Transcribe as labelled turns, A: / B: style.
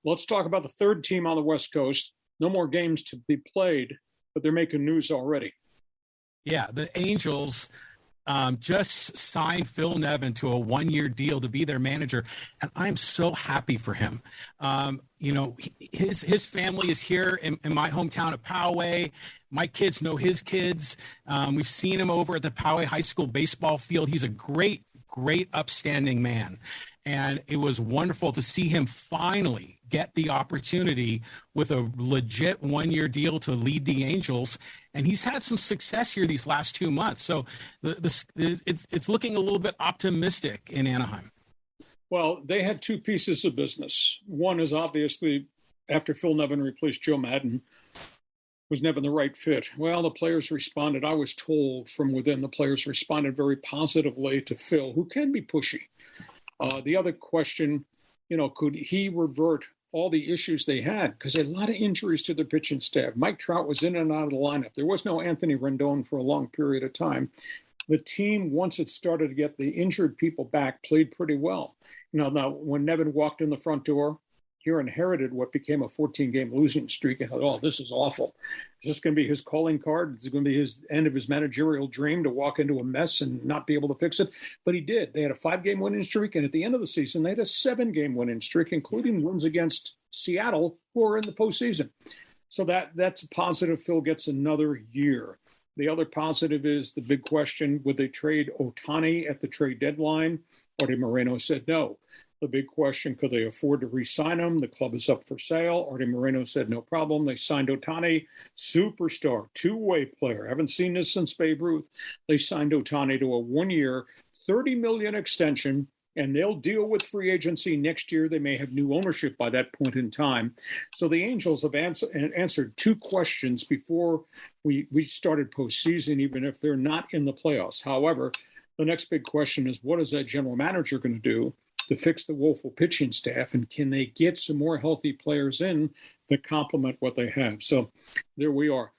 A: Let's talk about the third team on the West Coast. No more games to be played, but they're making news already.
B: Yeah, the Angels just signed Phil Nevin to a one-year deal to be their manager, and I'm so happy for him. His family is here in my hometown of Poway. My kids know his kids. We've seen him over at the Poway High School baseball field. He's a great, upstanding man. And it was wonderful to see him finally get the opportunity with a legit one-year deal to lead the Angels. And he's had some success here these last 2 months. So it's looking a little bit optimistic in Anaheim.
A: Well, they had two pieces of business. One is obviously after Phil Nevin replaced Joe Madden, was Nevin the right fit? Well, the players responded. I was told from within the players responded very positively to Phil, who can be pushy. The other question, could he revert all the issues they had? Because they had a lot of injuries to the pitching staff. Mike Trout was in and out of the lineup. There was no Anthony Rendon for a long period of time. The team, once it started to get the injured people back, played pretty well. Now when Nevin walked in the front door, he inherited what became a 14-game losing streak. And thought, this is awful. Is this going to be his calling card? Is it going to be his end of his managerial dream to walk into a mess and not be able to fix it? But he did. They had a 5-game winning streak, and at the end of the season, they had a 7-game winning streak, including wins against Seattle, who are in the postseason. So that's a positive. Phil gets another year. The other positive is the big question, would they trade Ohtani at the trade deadline? Arte Moreno said no. The big question, could they afford to re-sign him? The club is up for sale. Arte Moreno said no problem. They signed Ohtani, superstar, two-way player. Haven't seen this since Babe Ruth. They signed Ohtani to a one-year, $30 million extension, and they'll deal with free agency next year. They may have new ownership by that point in time. So the Angels have answered two questions before we started postseason, even if they're not in the playoffs. However, the next big question is, what is that general manager going to do to fix the woeful pitching staff, and can they get some more healthy players in that complement what they have? So there we are.